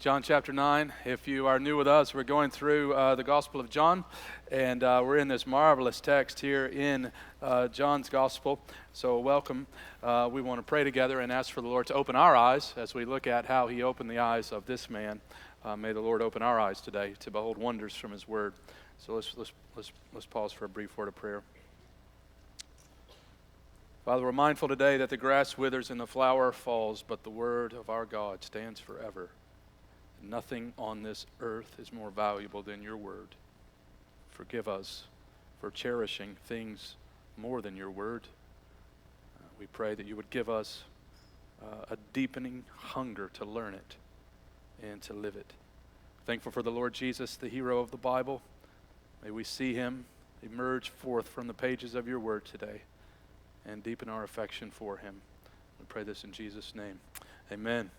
John chapter 9. If you are new with us, we're going through the Gospel of John, and we're in this marvelous text here in John's Gospel. So welcome. We want to pray together and ask for the Lord to open our eyes as we look at how He opened the eyes of this man. May the Lord open our eyes today to behold wonders from His Word. So let's pause for a brief word of prayer. Father, we're mindful today that the grass withers and the flower falls, but the word of our God stands forever. Nothing on this earth is more valuable than your word. Forgive us for cherishing things more than your word. We pray that you would give us a deepening hunger to learn it and to live it. Thankful for the Lord Jesus, the hero of the Bible. May we see him emerge forth from the pages of your word today and deepen our affection for him. We pray this in Jesus' name. Amen.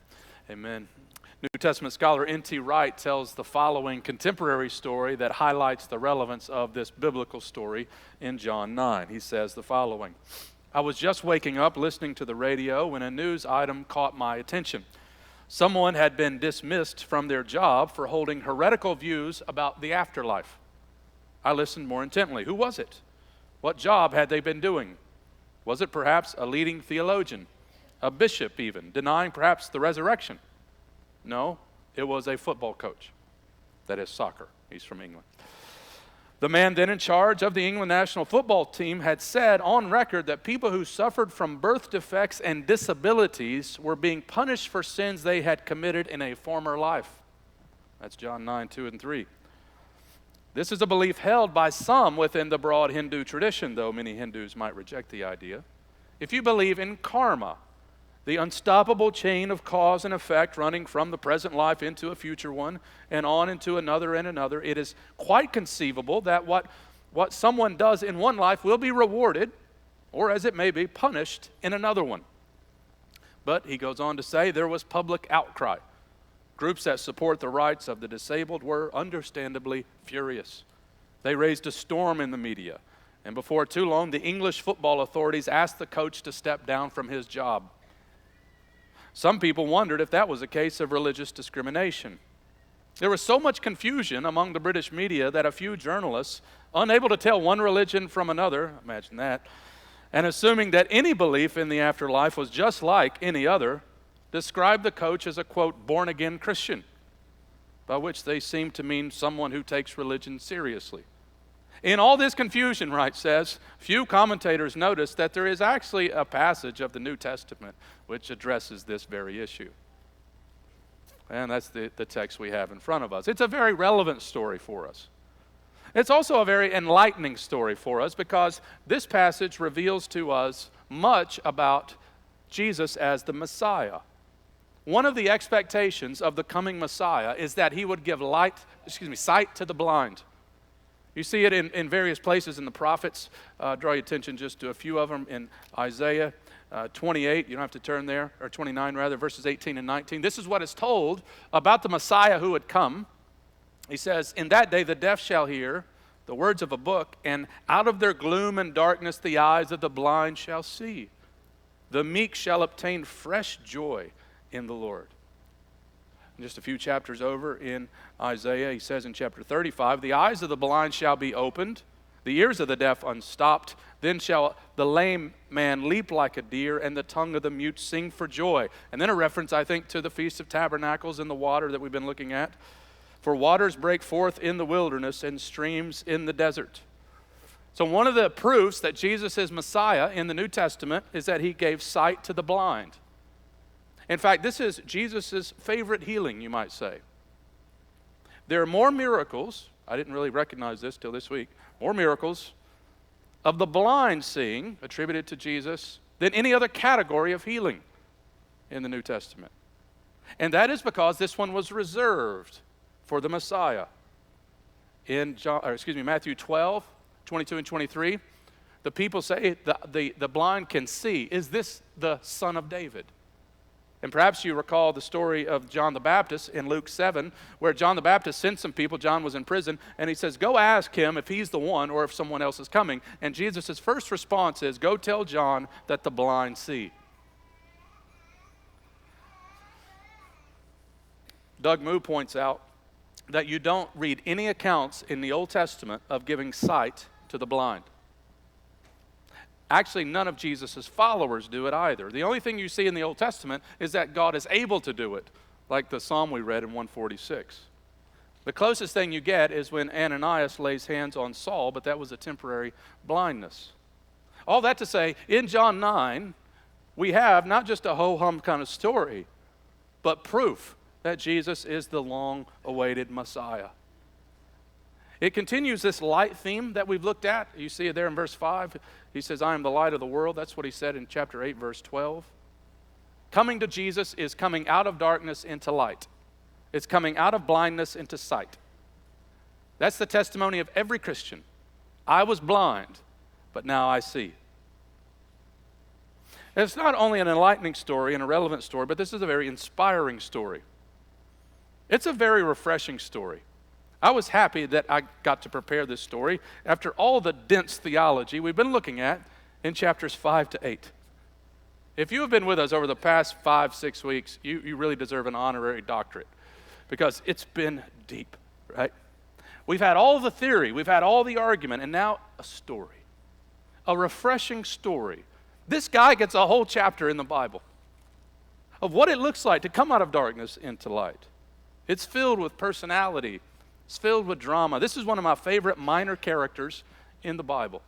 Amen. New Testament scholar N.T. Wright tells the following contemporary story that highlights the relevance of this biblical story in John 9. He says the following: I was just waking up listening to the radio when a news item caught my attention. Someone had been dismissed from their job for holding heretical views about the afterlife. I listened more intently. Who was it? What job had they been doing? Was it perhaps a leading theologian, a bishop even, denying perhaps the resurrection? No, it was a football coach. That is soccer. He's from England. The man then in charge of the England national football team had said on record that people who suffered from birth defects and disabilities were being punished for sins they had committed in a former life. That's John 9, 2 and 3. This is a belief held by some within the broad Hindu tradition, though many Hindus might reject the idea. If you believe in karma, the unstoppable chain of cause and effect running from the present life into a future one and on into another and another, it is quite conceivable that what someone does in one life will be rewarded, or as it may be, punished in another one. But he goes on to say there was public outcry. Groups that support the rights of the disabled were understandably furious. They raised a storm in the media, and before too long, the English football authorities asked the coach to step down from his job. Some people wondered if that was a case of religious discrimination. There was so much confusion among the British media that a few journalists, unable to tell one religion from another, imagine that, and assuming that any belief in the afterlife was just like any other, described the coach as a, quote, born-again Christian, by which they seemed to mean someone who takes religion seriously. In all this confusion, Wright says, few commentators noticed that there is actually a passage of the New Testament which addresses this very issue. And that's the text we have in front of us. It's a very relevant story for us. It's also a very enlightening story for us because this passage reveals to us much about Jesus as the Messiah. One of the expectations of the coming Messiah is that he would give sight to the blind. You see it in various places in the prophets. Draw your attention just to a few of them in Isaiah 28. You don't have to turn there, or 29 rather, verses 18 and 19. This is what is told about the Messiah who would come. He says, in that day the deaf shall hear the words of a book, and out of their gloom and darkness the eyes of the blind shall see. The meek shall obtain fresh joy in the Lord. Just a few chapters over in Isaiah, he says in chapter 35, the eyes of the blind shall be opened, the ears of the deaf unstopped. Then shall the lame man leap like a deer, and the tongue of the mute sing for joy. And then a reference, I think, to the Feast of Tabernacles and the water that we've been looking at. For waters break forth in the wilderness and streams in the desert. So one of the proofs that Jesus is Messiah in the New Testament is that he gave sight to the blind. In fact, this is Jesus' favorite healing, you might say. There are more miracles, I didn't really recognize this till this week, more miracles of the blind seeing attributed to Jesus than any other category of healing in the New Testament. And that is because this one was reserved for the Messiah. In Matthew 12, 22 and 23, the people say the blind can see. Is this the Son of David? And perhaps you recall the story of John the Baptist in Luke 7, where John the Baptist sent some people. John was in prison, and he says, go ask him if he's the one or if someone else is coming. And Jesus' first response is, go tell John that the blind see. Doug Moo points out that you don't read any accounts in the Old Testament of giving sight to the blind. Actually, none of Jesus' followers do it either. The only thing you see in the Old Testament is that God is able to do it, like the psalm we read in 146. The closest thing you get is when Ananias lays hands on Saul, but that was a temporary blindness. All that to say, in John 9, we have not just a ho-hum kind of story, but proof that Jesus is the long-awaited Messiah. It continues this light theme that we've looked at. You see it there in verse 5. He says, I am the light of the world. That's what he said in chapter 8, verse 12. Coming to Jesus is coming out of darkness into light. It's coming out of blindness into sight. That's the testimony of every Christian. I was blind, but now I see. And it's not only an enlightening story and a relevant story, but this is a very inspiring story. It's a very refreshing story. I was happy that I got to prepare this story after all the dense theology we've been looking at in chapters 5 to 8. If you have been with us over the past 5-6 weeks, you really deserve an honorary doctorate because it's been deep, right? We've had all the theory, we've had all the argument, and now a story, a refreshing story. This guy gets a whole chapter in the Bible of what it looks like to come out of darkness into light. It's filled with personality. It's filled with drama. This is one of my favorite minor characters in the Bible.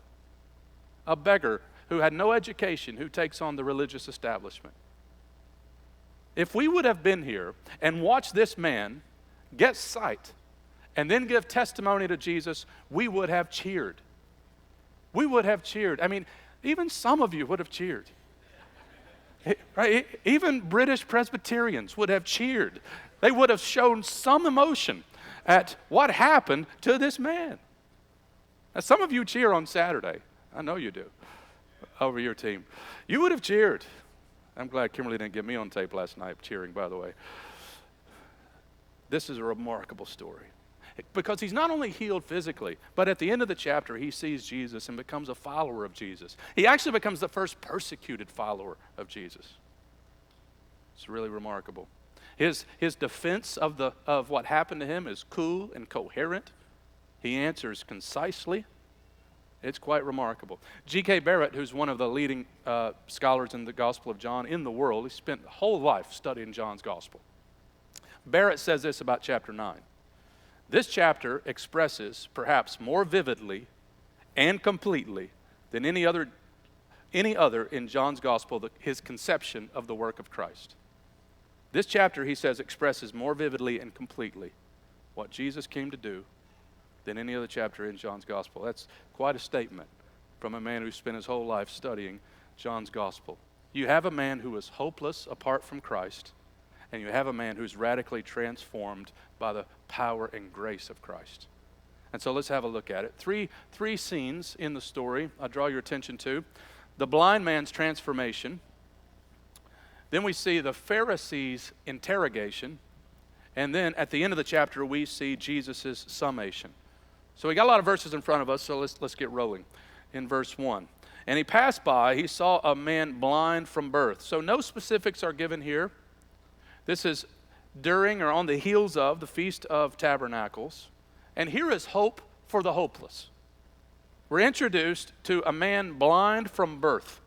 A beggar who had no education, who takes on the religious establishment. If we would have been here and watched this man get sight and then give testimony to Jesus, we would have cheered. We would have cheered. I mean, even some of you would have cheered. Right? Even British Presbyterians would have cheered. They would have shown some emotion at what happened to this man. Now, some of you cheer on Saturday. I know you do, over your team. You would have cheered. I'm glad Kimberly didn't get me on tape last night cheering, by the way. This is a remarkable story. Because he's not only healed physically, but at the end of the chapter, he sees Jesus and becomes a follower of Jesus. He actually becomes the first persecuted follower of Jesus. It's really remarkable. His defense of what happened to him is cool and coherent. He answers concisely. It's quite remarkable. G.K. Barrett, who's one of the leading scholars in the Gospel of John in the world, he spent a whole life studying John's Gospel. Barrett says this about chapter 9. This chapter expresses, perhaps more vividly and completely than any other in John's Gospel, his conception of the work of Christ. This chapter, he says, expresses more vividly and completely what Jesus came to do than any other chapter in John's Gospel. That's quite a statement from a man who spent his whole life studying John's Gospel. You have a man who is hopeless apart from Christ, and you have a man who's radically transformed by the power and grace of Christ. And so let's have a look at it. Three scenes in the story I draw your attention to. The blind man's transformation. Then we see the Pharisees' interrogation. And then at the end of the chapter, we see Jesus' summation. So we got a lot of verses in front of us, so let's get rolling. In verse 1. And he passed by, he saw a man blind from birth. So no specifics are given here. This is during or on the heels of the Feast of Tabernacles. And here is hope for the hopeless. We're introduced to a man blind from birth.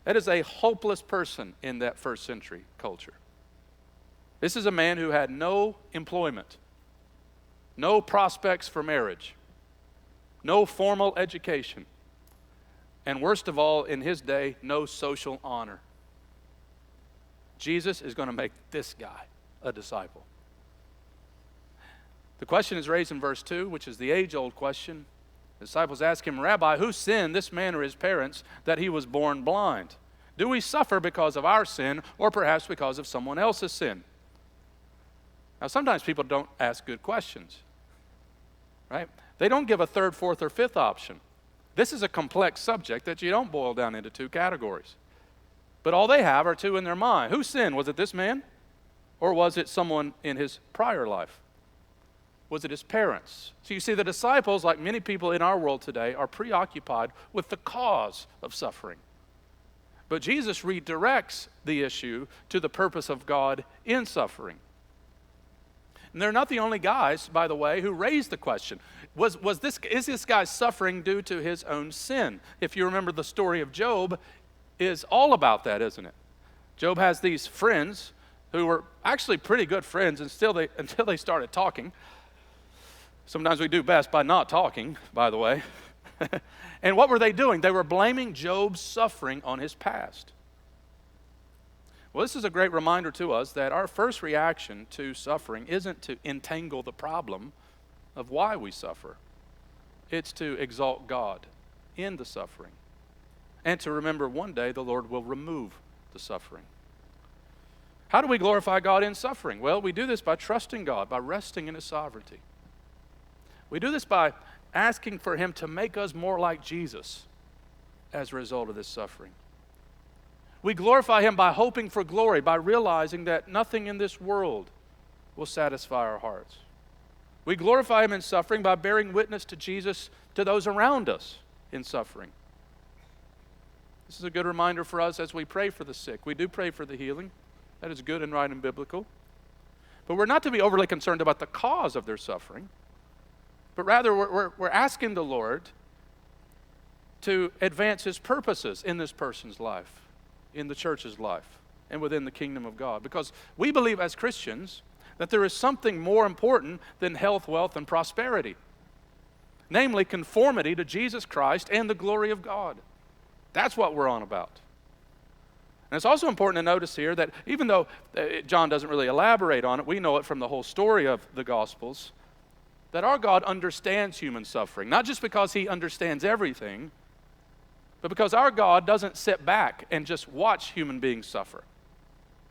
That is a hopeless person in that first century culture. This is a man who had no employment, no prospects for marriage, no formal education, and worst of all, in his day, no social honor. Jesus is going to make this guy a disciple. The question is raised in verse 2, which is the age-old question. The disciples ask him, Rabbi, who sinned, this man or his parents, that he was born blind? Do we suffer because of our sin or perhaps because of someone else's sin? Now, sometimes people don't ask good questions, right? They don't give a third, fourth, or fifth option. This is a complex subject that you don't boil down into two categories. But all they have are two in their mind. Who sinned? Was it this man? Or was it someone in his prior life? Was it his parents? So you see, the disciples, like many people in our world today, are preoccupied with the cause of suffering. But Jesus redirects the issue to the purpose of God in suffering. And they're not the only guys, by the way, who raised the question. Is this guy suffering due to his own sin? If you remember, the story of Job is all about that, isn't it? Job has these friends who were actually pretty good friends until they started talking. Sometimes we do best by not talking, by the way. And what were they doing? They were blaming Job's suffering on his past. Well, this is a great reminder to us that our first reaction to suffering isn't to entangle the problem of why we suffer. It's to exalt God in the suffering and to remember one day the Lord will remove the suffering. How do we glorify God in suffering? Well, we do this by trusting God, by resting in His sovereignty. We do this by asking for Him to make us more like Jesus as a result of this suffering. We glorify Him by hoping for glory, by realizing that nothing in this world will satisfy our hearts. We glorify Him in suffering by bearing witness to Jesus to those around us in suffering. This is a good reminder for us as we pray for the sick. We do pray for the healing. That is good and right and biblical. But we're not to be overly concerned about the cause of their suffering, but rather we're asking the Lord to advance His purposes in this person's life, in the church's life, and within the kingdom of God. Because we believe as Christians that there is something more important than health, wealth, and prosperity. Namely, conformity to Jesus Christ and the glory of God. That's what we're on about. And it's also important to notice here that even though John doesn't really elaborate on it, we know it from the whole story of the Gospels, that our God understands human suffering, not just because He understands everything, but because our God doesn't sit back and just watch human beings suffer.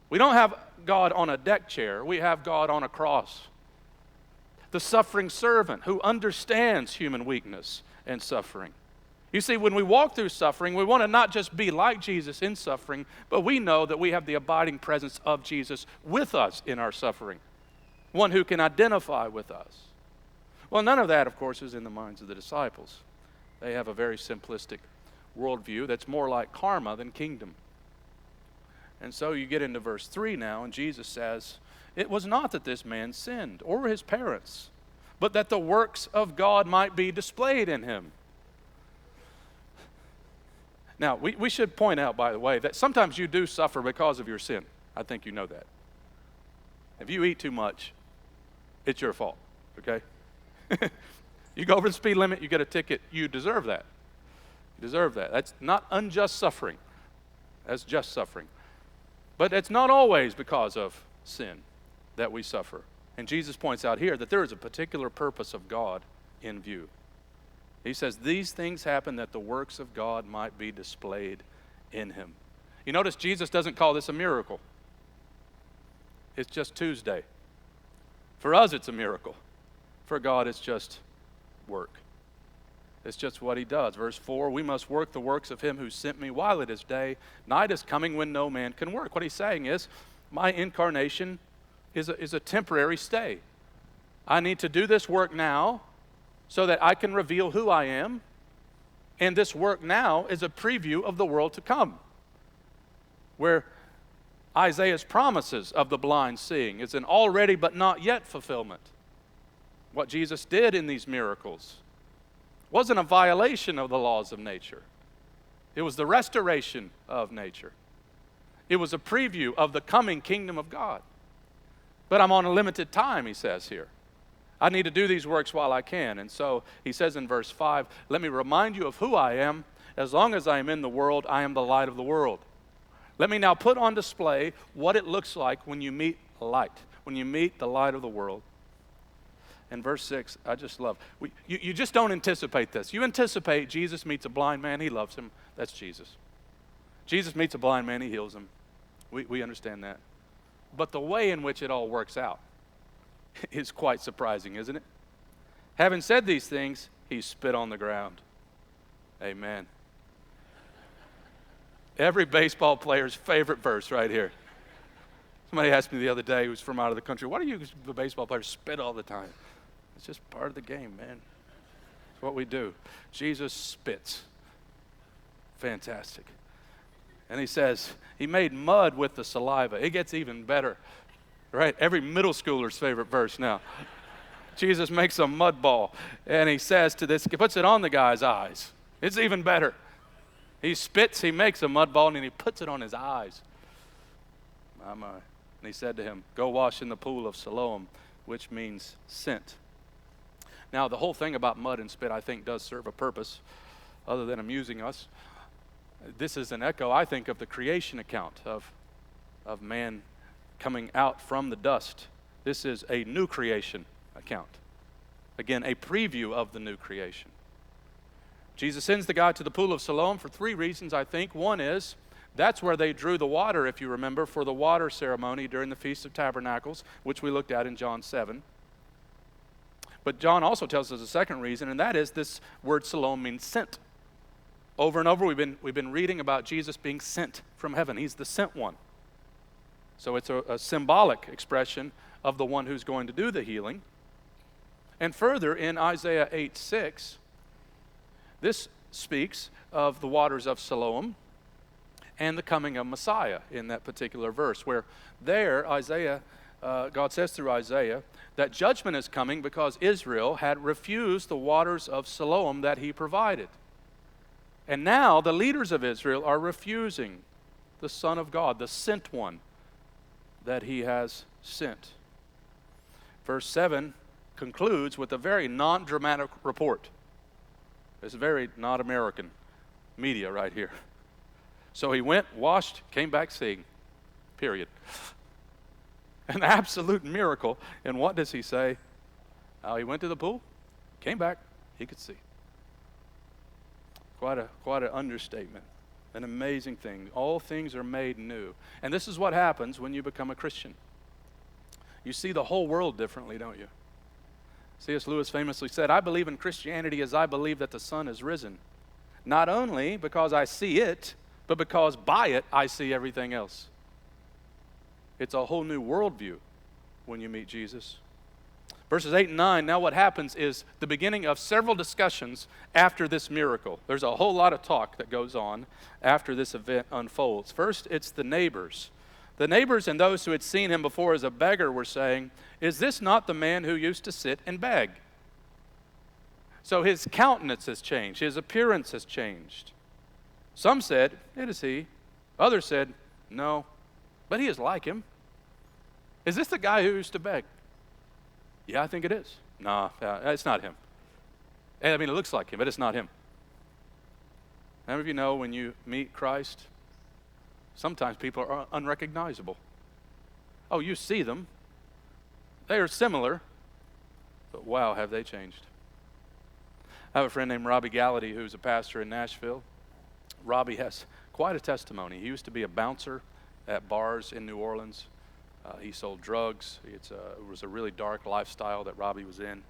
We don't have God on a deck chair, we have God on a cross. The suffering servant who understands human weakness and suffering. You see, when we walk through suffering, we want to not just be like Jesus in suffering, but we know that we have the abiding presence of Jesus with us in our suffering. One who can identify with us. Well, none of that, of course, is in the minds of the disciples. They have a very simplistic worldview that's more like karma than kingdom. And so you get into verse 3 now, and Jesus says, "It was not that this man sinned, or his parents, but that the works of God might be displayed in him." Now, we should point out, by the way, that sometimes you do suffer because of your sin. I think you know that. If you eat too much, it's your fault, okay? You go over the speed limit, you get a ticket, you deserve that. You deserve that. That's not unjust suffering. That's just suffering. But it's not always because of sin that we suffer. And Jesus points out here that there is a particular purpose of God in view. He says, these things happen that the works of God might be displayed in him. You notice Jesus doesn't call this a miracle. It's just Tuesday. For us, it's a miracle. For God, it's just work. It's just what He does. Verse 4, we must work the works of Him who sent me while it is day. Night is coming when no man can work. What He's saying is, my incarnation is a temporary stay. I need to do this work now so that I can reveal who I am. And this work now is a preview of the world to come, where Isaiah's promises of the blind seeing is an already but not yet fulfillment. What Jesus did in these miracles wasn't a violation of the laws of nature. It was the restoration of nature. It was a preview of the coming kingdom of God. But I'm on a limited time, He says here. I need to do these works while I can. And so He says in verse 5, let me remind you of who I am. As long as I am in the world, I am the light of the world. Let me now put on display what it looks like when you meet light, when you meet the light of the world. And verse 6, I just love. You just don't anticipate this. You anticipate Jesus meets a blind man, He loves him. That's Jesus. Jesus meets a blind man, He heals him. We understand that. But the way in which it all works out is quite surprising, isn't it? Having said these things, He spit on the ground. Amen. Every baseball player's favorite verse right here. Somebody asked me the other day, who's from out of the country, why do you baseball players spit all the time? It's just part of the game, man. It's what we do. Jesus spits. Fantastic. And He says, He made mud with the saliva. It gets even better. right? Every middle schooler's favorite verse now. Jesus makes a mud ball, and he says to this, he puts it on the guy's eyes. It's even better. He spits, he makes a mud ball, and he puts it on his eyes. And he said to him, go wash in the pool of Siloam, which means sent. Now, the whole thing about mud and spit, I think, does serve a purpose other than amusing us. This is an echo, I think, of the creation account of man coming out from the dust. This is a new creation account. Again, a preview of the new creation. Jesus sends the guy to the pool of Siloam for 3 reasons, I think. One is, that's where they drew the water, if you remember, for the water ceremony during the Feast of Tabernacles, which we looked at in John 7. But John also tells us a second reason, and that is this word Siloam means sent. Over and over, we've been reading about Jesus being sent from heaven. He's the sent one. So it's a symbolic expression of the one who's going to do the healing. And further, in Isaiah 8:6, this speaks of the waters of Siloam and the coming of Messiah in that particular verse, where there, God says through Isaiah, that judgment is coming because Israel had refused the waters of Siloam that he provided. And now the leaders of Israel are refusing the Son of God, the sent one that he has sent. Verse 7 concludes with a very non-dramatic report. It's very not American media right here. So he went, washed, came back seeing. Period. An absolute miracle. And what does he say? He went to the pool, came back, he could see. Quite an understatement. An amazing thing. All things are made new. And this is what happens when you become a Christian. You see the whole world differently, don't you? C.S. Lewis famously said, I believe in Christianity as I believe that the sun has risen. Not only because I see it, but because by it I see everything else. It's a whole new worldview when you meet Jesus. Verses 8 and 9, now what happens is the beginning of several discussions after this miracle. There's a whole lot of talk that goes on after this event unfolds. First, it's the neighbors. The neighbors and those who had seen him before as a beggar were saying, is this not the man who used to sit and beg? So his countenance has changed. His appearance has changed. Some said, it is he. Others said, no, but he is like him. Is this the guy who used to beg? Yeah, I think it is. No, it's not him. I mean, it looks like him, but it's not him. How many of you know when you meet Christ, sometimes people are unrecognizable. Oh, you see them. They are similar, but wow, have they changed. I have a friend named Robbie Gallaty who's a pastor in Nashville. Robbie has quite a testimony. He used to be a bouncer at bars in New Orleans. He sold drugs. It was a really dark lifestyle that Robbie was in.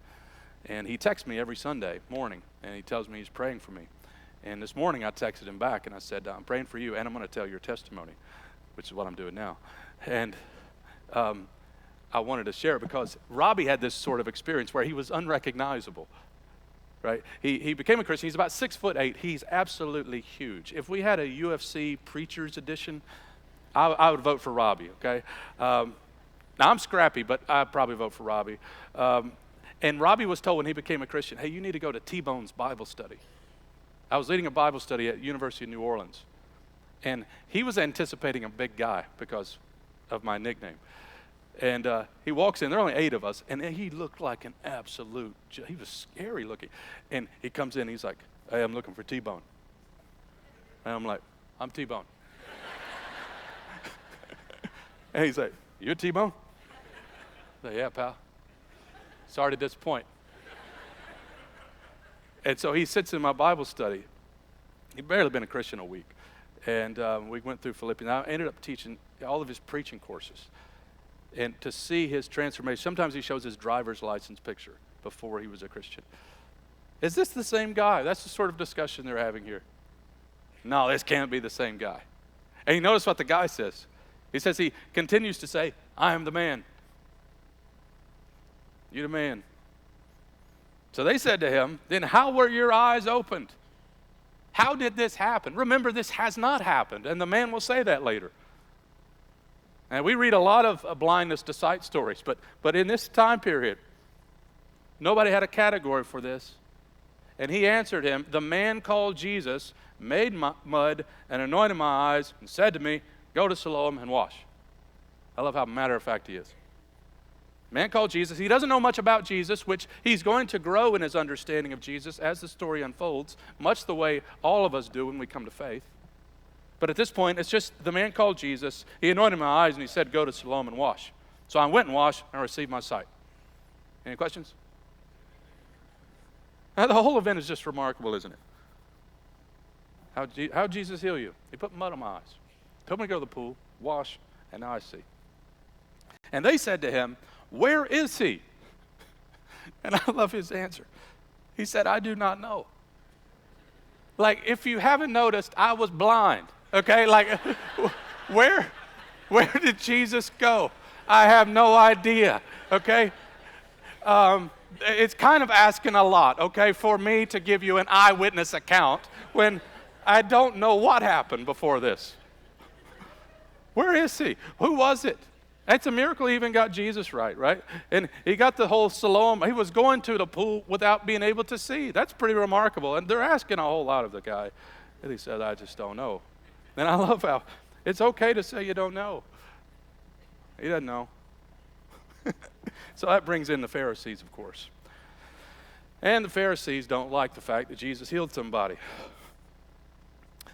And he texts me every Sunday morning, and he tells me he's praying for me. And this morning I texted him back, and I said, I'm praying for you, and I'm going to tell your testimony, which is what I'm doing now. And I wanted to share it because Robbie had this sort of experience where he was unrecognizable. Right? He became a Christian. He's about 6'8". He's absolutely huge. If we had a UFC Preachers Edition, I would vote for Robbie, okay? Now, I'm scrappy, but I'd probably vote for Robbie. And Robbie was told when he became a Christian, hey, you need to go to T-Bone's Bible study. I was leading a Bible study at University of New Orleans. And he was anticipating a big guy because of my nickname. And he walks in, there are only 8 of us, and he looked like an absolute, he was scary looking. And he comes in, he's like, hey, I'm looking for T-Bone. And I'm like, I'm T-Bone. And he's like, you're T-Bone? I say, yeah, pal. Sorry to disappoint. And so he sits in my Bible study. He'd barely been a Christian a week. And we went through Philippians. I ended up teaching all of his preaching courses. And to see his transformation, sometimes he shows his driver's license picture before he was a Christian. Is this the same guy? That's the sort of discussion they're having here. No, this can't be the same guy. And you notice what the guy says. He says he continues to say, I am the man. You're the man. So they said to him, then how were your eyes opened? How did this happen? Remember, this has not happened. And the man will say that later. And we read a lot of blindness to sight stories, but in this time period, nobody had a category for this. And he answered him, the man called Jesus made mud and anointed my eyes and said to me, go to Siloam and wash. I love how matter of fact he is. Man called Jesus. He doesn't know much about Jesus, which he's going to grow in his understanding of Jesus as the story unfolds, much the way all of us do when we come to faith. But at this point, it's just the man called Jesus. He anointed my eyes and he said, go to Siloam and wash. So I went and washed and received my sight. Any questions? Now, the whole event is just remarkable, isn't it? How'd Jesus heal you? He put mud on my eyes. Told me to go to the pool, wash, and now I see. And they said to him, where is he? And I love his answer. He said, I do not know. Like, if you haven't noticed, I was blind. Okay, like, where did Jesus go? I have no idea. Okay? It's kind of asking a lot, okay, for me to give you an eyewitness account when I don't know what happened before this. Where is he? Who was it? It's a miracle he even got Jesus right? And he got the whole Siloam. He was going to the pool without being able to see. That's pretty remarkable. And they're asking a whole lot of the guy. And he said, I just don't know. And I love how it's okay to say you don't know. He doesn't know. So that brings in the Pharisees, of course. And the Pharisees don't like the fact that Jesus healed somebody.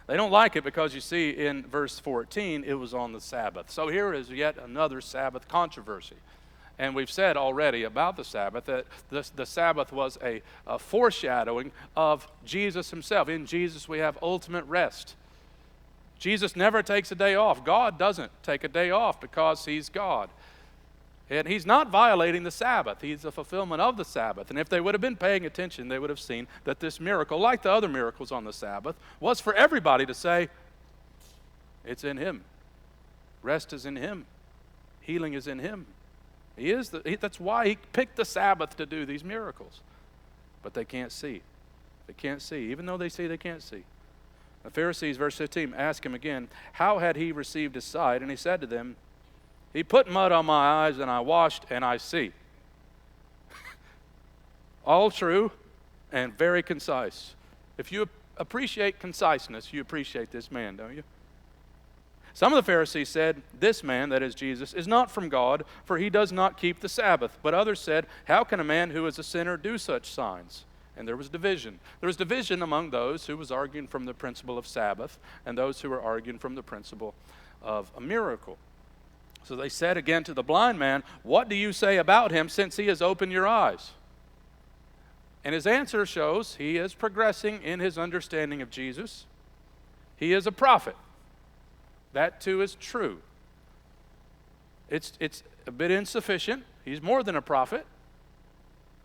They don't like it because, you see, in verse 14, it was on the Sabbath. So here is yet another Sabbath controversy. And we've said already about the Sabbath that the Sabbath was a foreshadowing of Jesus himself. In Jesus we have ultimate rest. Jesus never takes a day off. God doesn't take a day off because he's God. And he's not violating the Sabbath. He's the fulfillment of the Sabbath. And if they would have been paying attention, they would have seen that this miracle, like the other miracles on the Sabbath, was for everybody to say, it's in him. Rest is in him. Healing is in him. That's why he picked the Sabbath to do these miracles. But they can't see. They can't see, even though they see they can't see. The Pharisees, verse 15, ask him again, how had he received his sight? And he said to them, he put mud on my eyes, and I washed, and I see. All true and very concise. If you appreciate conciseness, you appreciate this man, don't you? Some of the Pharisees said, this man, that is Jesus, is not from God, for he does not keep the Sabbath. But others said, how can a man who is a sinner do such signs? And there was division. There was division among those who was arguing from the principle of Sabbath and those who were arguing from the principle of a miracle. So they said again to the blind man, what do you say about him since he has opened your eyes? And his answer shows he is progressing in his understanding of Jesus. He is a prophet. That too is true. It's a bit insufficient. He's more than a prophet.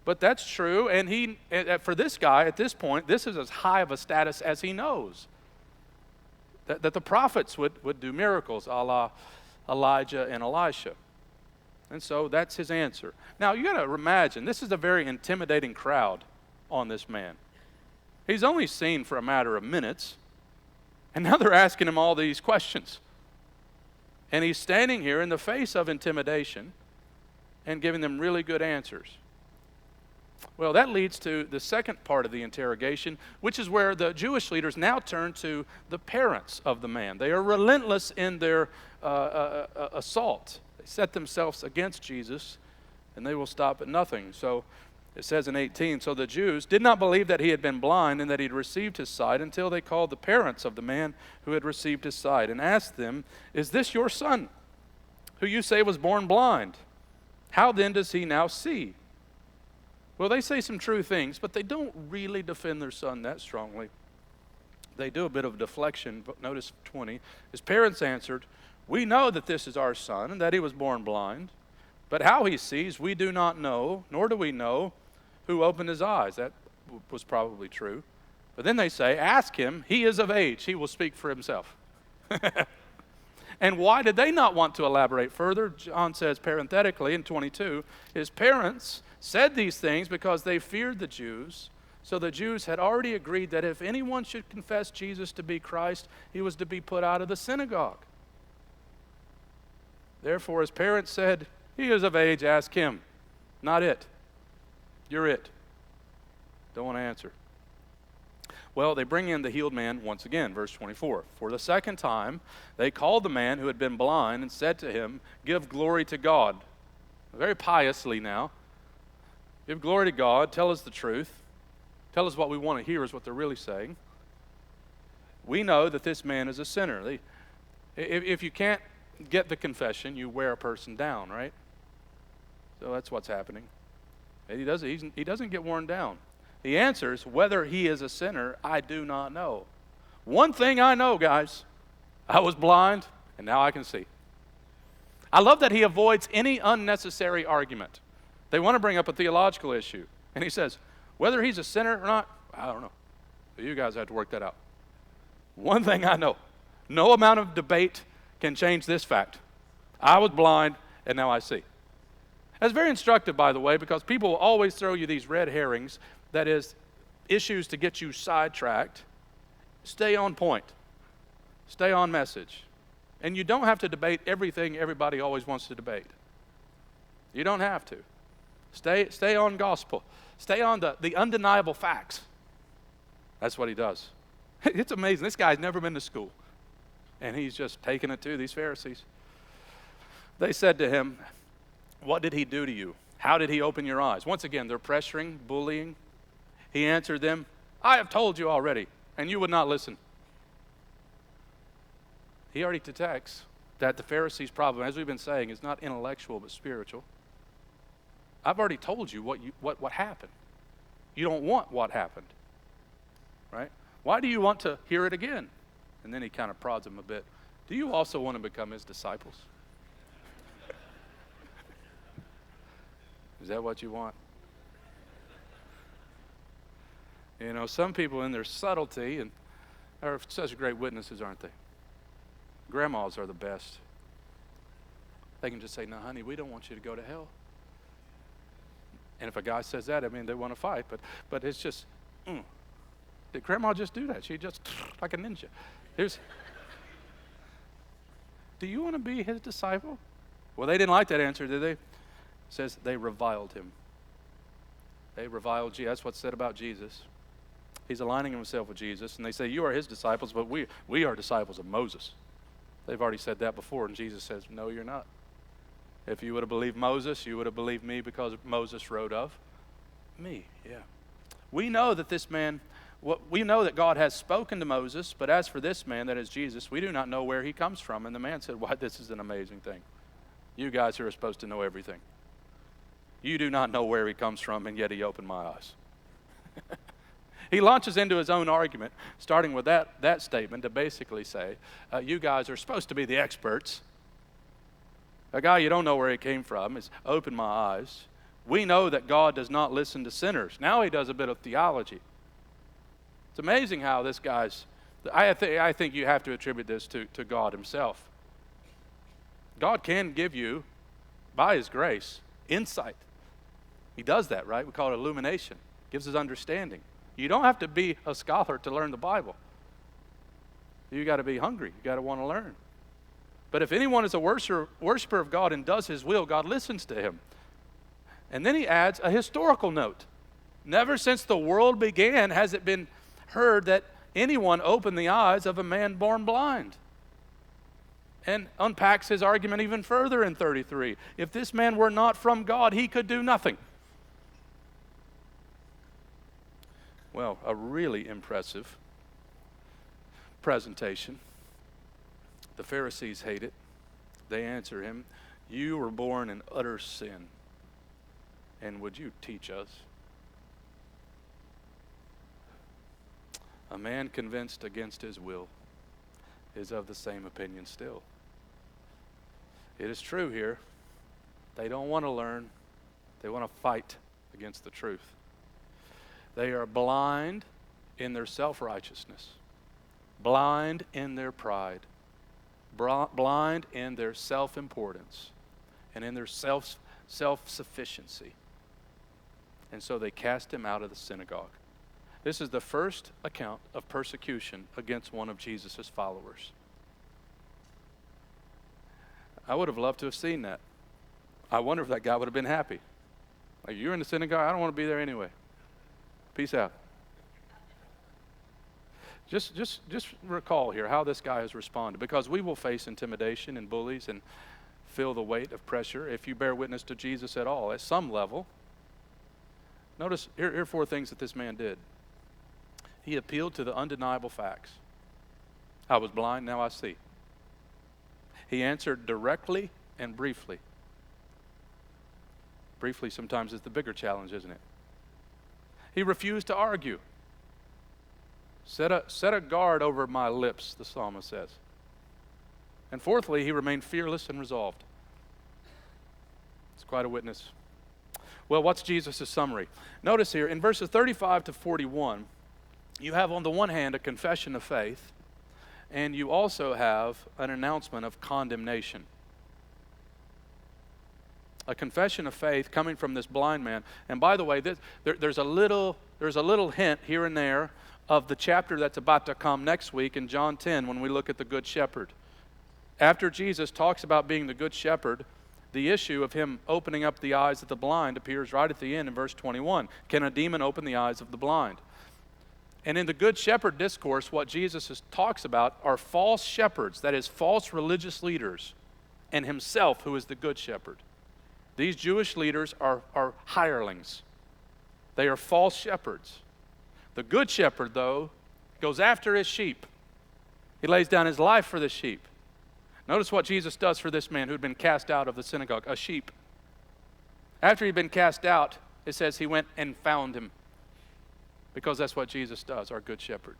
But that's true. And for this guy at this point, this is as high of a status as he knows. That the prophets would do miracles, a la Elijah and Elisha. And so that's his answer. Now, you got to imagine, this is a very intimidating crowd on this man. He's only seen for a matter of minutes, and now they're asking him all these questions. And he's standing here in the face of intimidation and giving them really good answers. Well, that leads to the second part of the interrogation, which is where the Jewish leaders now turn to the parents of the man. They are relentless in their assault. They set themselves against Jesus, and they will stop at nothing. So it says in 18, so the Jews did not believe that he had been blind and that he had received his sight until they called the parents of the man who had received his sight and asked them, is this your son, who you say was born blind? How then does he now see? Well, they say some true things, but they don't really defend their son that strongly. They do a bit of deflection, but notice 20. His parents answered, we know that this is our son and that he was born blind, but how he sees we do not know, nor do we know who opened his eyes. That was probably true. But then they say, ask him, he is of age, he will speak for himself. And why did they not want to elaborate further? John says parenthetically in 22, his parents said these things because they feared the Jews. So the Jews had already agreed that if anyone should confess Jesus to be Christ, he was to be put out of the synagogue. Therefore his parents said, he is of age, ask him. Not it. You're it. Don't want to answer. Well, they bring in the healed man once again, verse 24. For the second time, they called the man who had been blind and said to him, give glory to God. Very piously now. Give glory to God. Tell us the truth. Tell us what we want to hear is what they're really saying. We know that this man is a sinner. If you can't get the confession, you wear a person down, right? So that's what's happening. He doesn't get worn down. He answers, whether he is a sinner, I do not know. One thing I know, guys, I was blind and now I can see. I love that he avoids any unnecessary argument. They want to bring up a theological issue. And he says, whether he's a sinner or not, I don't know. So you guys have to work that out. One thing I know, no amount of debate can change this fact. I was blind and now I see. That's very instructive, by the way, because people will always throw you these red herrings, that is, issues to get you sidetracked. Stay on point. Stay on message. And you don't have to debate everything everybody always wants to debate. You don't have to. Stay on gospel. Stay on the undeniable facts. That's what he does. It's amazing. This guy's never been to school. And he's just taking it to these Pharisees. They said to him, what did he do to you? How did he open your eyes? Once again, they're pressuring, bullying. He answered them, I have told you already, and you would not listen. He already detects that the Pharisees' problem, as we've been saying, is not intellectual but spiritual. I've already told you what happened. You don't want what happened, right? Why do you want to hear it again? And then he kind of prods him a bit. Do you also want to become his disciples? Is that what you want? You know, some people in their subtlety are such great witnesses, aren't they? Grandmas are the best. They can just say, no, honey, we don't want you to go to hell. And if a guy says that, I mean, they want to fight. But it's just, did Grandma just do that? She just, like a ninja. Do you want to be his disciple? Well, they didn't like that answer, did they? It says they reviled him. They reviled Jesus. That's what's said about Jesus. He's aligning himself with Jesus. And they say, you are his disciples, but we are disciples of Moses. They've already said that before. And Jesus says, no, you're not. If you would have believed Moses, you would have believed me because Moses wrote of me. Yeah. We know that this man, we know that God has spoken to Moses, but as for this man, that is Jesus, we do not know where he comes from. And the man said, why, this is an amazing thing. You guys are supposed to know everything. You do not know where he comes from, and yet he opened my eyes. He launches into his own argument, starting with that statement to basically say, you guys are supposed to be the experts. A guy you don't know where he came from has opened my eyes. We know that God does not listen to sinners. Now he does a bit of theology. It's amazing how this guy's, I think you have to attribute this to God himself. God can give you, by his grace, insight. He does that, right? We call it illumination. Gives us understanding. You don't have to be a scholar to learn the Bible. You got to be hungry. You got to want to learn. But if anyone is a worshiper of God and does his will, God listens to him. And then he adds a historical note. Never since the world began has it been heard that anyone opened the eyes of a man born blind. And unpacks his argument even further in 33. If this man were not from God, he could do nothing. Well, a really impressive presentation. The Pharisees hate it. They answer him, you were born in utter sin, and would you teach us? A man convinced against his will is of the same opinion still. It is true here. They don't want to learn. They want to fight against the truth. They are blind in their self-righteousness, blind in their pride, blind in their self-importance, and in their self-sufficiency. And so they cast him out of the synagogue. This is the first account of persecution against one of Jesus' followers. I would have loved to have seen that. I wonder if that guy would have been happy. Like, you're in the synagogue, I don't want to be there anyway. Peace out. Just recall here how this guy has responded, because we will face intimidation and bullies and feel the weight of pressure if you bear witness to Jesus at all, at some level. Notice, here are 4 things that this man did. He appealed to the undeniable facts. I was blind, now I see. He answered directly and briefly. Briefly sometimes is the bigger challenge, isn't it? He refused to argue. Set a guard over my lips, the psalmist says. And fourthly, he remained fearless and resolved. It's quite a witness. Well, what's Jesus' summary? Notice here, in verses 35 to 41, you have on the one hand a confession of faith, and you also have an announcement of condemnation. A confession of faith coming from this blind man. And by the way, there's a little hint here and there of the chapter that's about to come next week in John 10 when we look at the Good Shepherd. After Jesus talks about being the Good Shepherd, the issue of him opening up the eyes of the blind appears right at the end in verse 21. Can a demon open the eyes of the blind? And in the Good Shepherd discourse, what Jesus talks about are false shepherds, that is, false religious leaders, and himself who is the Good Shepherd. These Jewish leaders are hirelings. They are false shepherds. The Good Shepherd, though, goes after his sheep. He lays down his life for the sheep. Notice what Jesus does for this man who had been cast out of the synagogue, a sheep. After he'd been cast out, it says he went and found him, because that's what Jesus does, our Good Shepherd.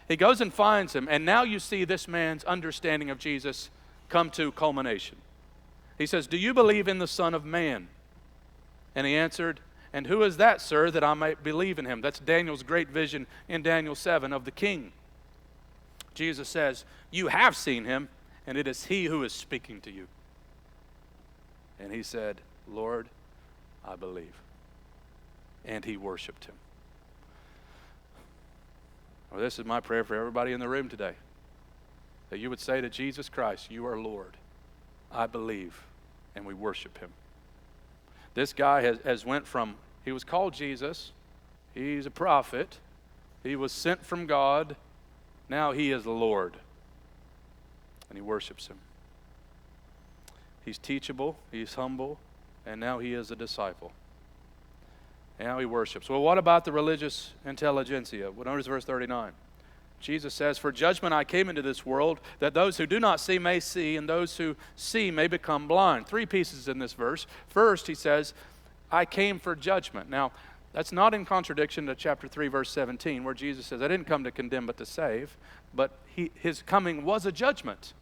He goes and finds him, and now you see this man's understanding of Jesus come to culmination. He says, "Do you believe in the Son of Man?" And he answered, "And who is that, sir, that I might believe in him?" That's Daniel's great vision in Daniel 7 of the king. Jesus says, "You have seen him, and it is he who is speaking to you." And he said, "Lord, I believe." And he worshiped him. Well, this is my prayer for everybody in the room today, that you would say to Jesus Christ, "You are Lord. I believe," and we worship him. This guy has went from, he was called Jesus, he's a prophet, he was sent from God, now he is the Lord, and he worships him. He's teachable, he's humble, and now he is a disciple. And now he worships. Well, what about the religious intelligentsia? Well, notice verse 39. Jesus says, "For judgment I came into this world, that those who do not see may see, and those who see may become blind." 3 pieces in this verse. First, he says, I came for judgment. Now, that's not in contradiction to chapter 3, verse 17, where Jesus says, "I didn't come to condemn, but to save." But his coming was a judgment.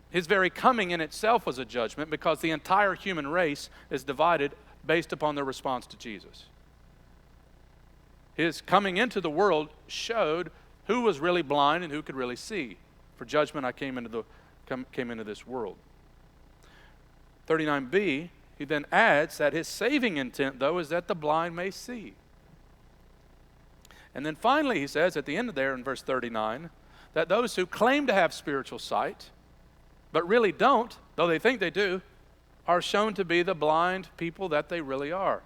His very coming in itself was a judgment, because the entire human race is divided based upon their response to Jesus. His coming into the world showed who was really blind and who could really see. For judgment I came into this world. 39b, he then adds that his saving intent, though, is that the blind may see. And then finally he says at the end of there in verse 39, that those who claim to have spiritual sight, but really don't, though they think they do, are shown to be the blind people that they really are.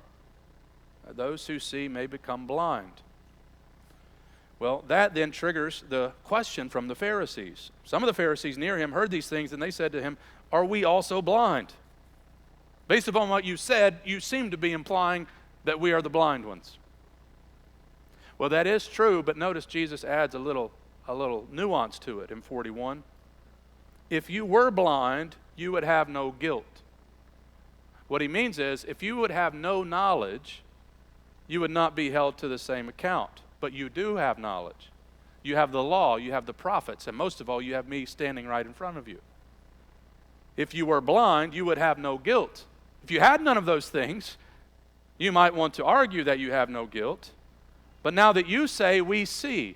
Those who see may become blind. Well, that then triggers the question from the Pharisees. Some of the Pharisees near him heard these things, and they said to him, "Are we also blind?" Based upon what you said, you seem to be implying that we are the blind ones. Well, that is true, but notice Jesus adds a little nuance to it in 41. If you were blind, you would have no guilt. What he means is, if you would have no knowledge, you would not be held to the same account. But you do have knowledge. You have the law, you have the prophets, and most of all, you have me standing right in front of you. If you were blind, you would have no guilt. If you had none of those things, you might want to argue that you have no guilt. But now that you say we see,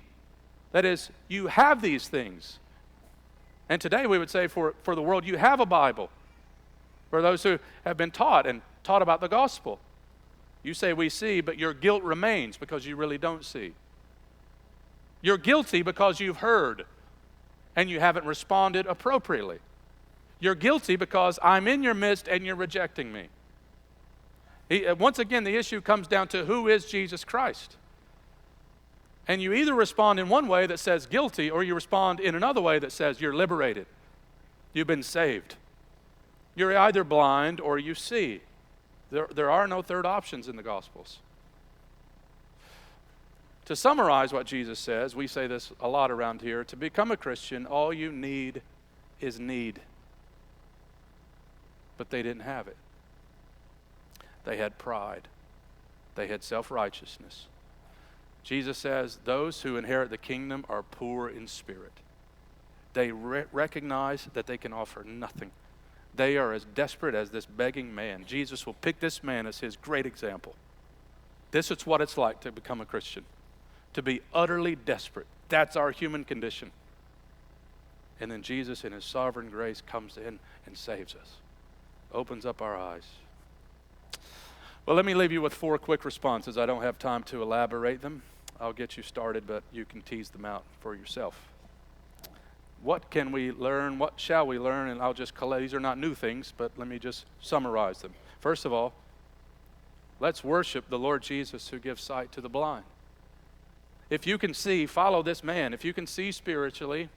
that is, you have these things. And today we would say for the world, you have a Bible. For those who have been taught about the gospel. You say we see, but your guilt remains because you really don't see. You're guilty because you've heard and you haven't responded appropriately. You're guilty because I'm in your midst and you're rejecting me. Once again, the issue comes down to who is Jesus Christ. And you either respond in one way that says guilty, or you respond in another way that says you're liberated. You've been saved. You're either blind or you see. There are no third options in the Gospels. To summarize what Jesus says, we say this a lot around here, to become a Christian, all you need is need. But they didn't have it. They had pride. They had self-righteousness. Jesus says, those who inherit the kingdom are poor in spirit. They recognize that they can offer nothing. They are as desperate as this begging man. Jesus will pick this man as his great example. This is what it's like to become a Christian, to be utterly desperate. That's our human condition. And then Jesus, in his sovereign grace, comes in and saves us, opens up our eyes. Well, let me leave you with 4 quick responses. I don't have time to elaborate them. I'll get you started, but you can tease them out for yourself. What can we learn? What shall we learn? And I'll just collect. These are not new things, but let me just summarize them. First of all, let's worship the Lord Jesus who gives sight to the blind. If you can see, follow this man. If you can see spiritually,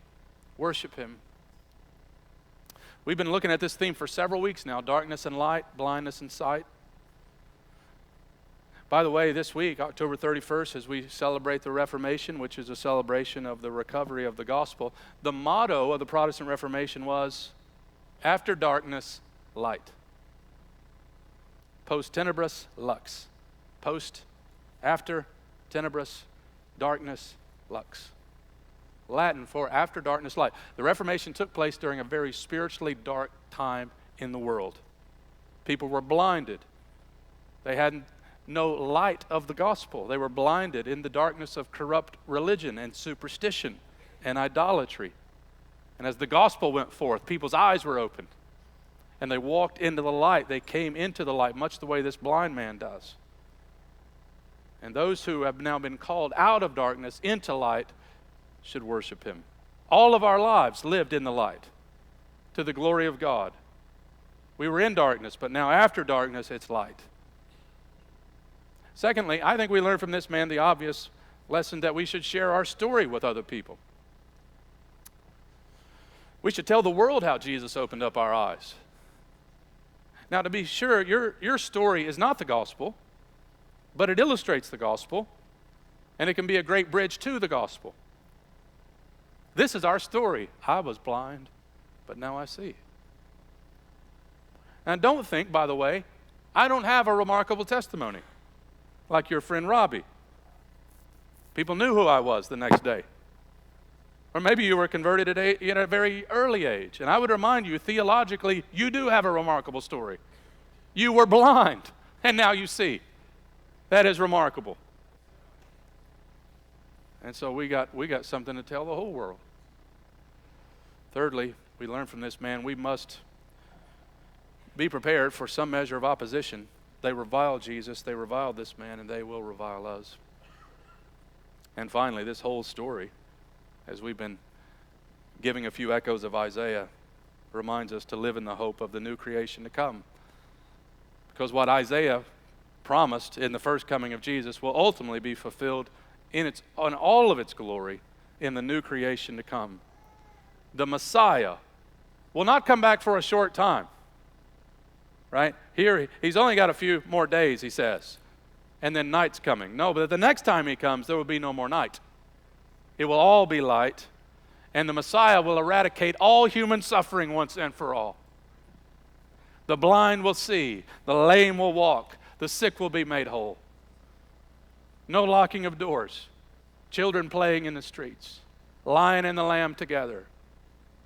worship him. We've been looking at this theme for several weeks now: darkness and light, blindness and sight. By the way, this week, October 31st, as we celebrate the Reformation, which is a celebration of the recovery of the gospel, the motto of the Protestant Reformation was, after darkness, light. Post tenebris, lux. After tenebris, darkness, lux. Latin for after darkness, light. The Reformation took place during a very spiritually dark time in the world. People were blinded. They hadn't no light of the gospel. They were blinded in the darkness of corrupt religion and superstition and idolatry. And as the gospel went forth, people's eyes were opened and they walked into the light. They came into the light, much the way this blind man does. And those who have now been called out of darkness into light should worship him. All of our lives lived in the light to the glory of God. We were in darkness, but now after darkness, it's light. Secondly, I think we learn from this man the obvious lesson that we should share our story with other people. We should tell the world how Jesus opened up our eyes. Now, to be sure, your story is not the gospel, but it illustrates the gospel, and it can be a great bridge to the gospel. This is our story. I was blind, but now I see. And don't think, by the way, I don't have a remarkable testimony like your friend Robbie. People knew who I was the next day. Or maybe you were converted at a very early age. And I would remind you, theologically, you do have a remarkable story. You were blind, and now you see. That is remarkable. And so we got something to tell the whole world. Thirdly, we learn from this man, we must be prepared for some measure of opposition. They reviled Jesus, they reviled this man, and they will revile us. And finally, this whole story, as we've been giving a few echoes of Isaiah, reminds us to live in the hope of the new creation to come. Because what Isaiah promised in the first coming of Jesus will ultimately be fulfilled in all of its glory in the new creation to come. The Messiah will not come back for a short time. Right? Here, he's only got a few more days, he says. And then night's coming. No, but the next time he comes, there will be no more night. It will all be light. And the Messiah will eradicate all human suffering once and for all. The blind will see. The lame will walk. The sick will be made whole. No locking of doors. Children playing in the streets. Lion and the lamb together.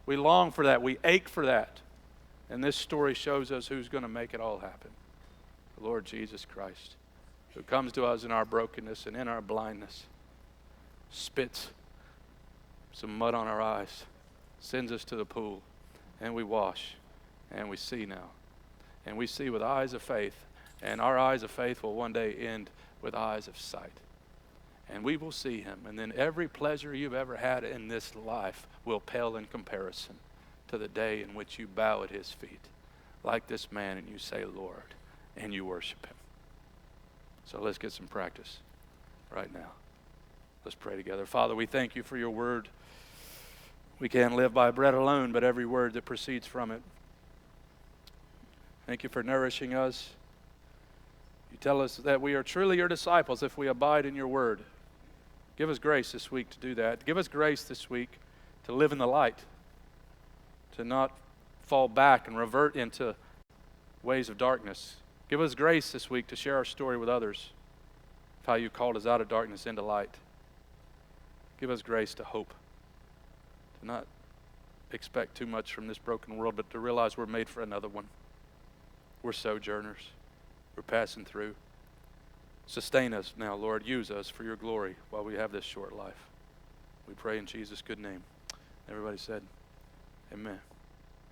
We long for that. We ache for that. And this story shows us who's going to make it all happen. The Lord Jesus Christ, who comes to us in our brokenness and in our blindness, spits some mud on our eyes, sends us to the pool, and we wash, and we see now. And we see with eyes of faith, and our eyes of faith will one day end with eyes of sight. And we will see him, and then every pleasure you've ever had in this life will pale in comparison to the day in which you bow at his feet, like this man, and you say, Lord, and you worship him. So let's get some practice right now. Let's pray together. Father, we thank you for your word. We can't live by bread alone, but every word that proceeds from it. Thank you for nourishing us. You tell us that we are truly your disciples if we abide in your word. Give us grace this week to do that. Give us grace this week to live in the light, to not fall back and revert into ways of darkness. Give us grace this week to share our story with others of how you called us out of darkness into light. Give us grace to hope, to not expect too much from this broken world, but to realize we're made for another one. We're sojourners. We're passing through. Sustain us now, Lord. Use us for your glory while we have this short life. We pray in Jesus' good name. Everybody said, amen.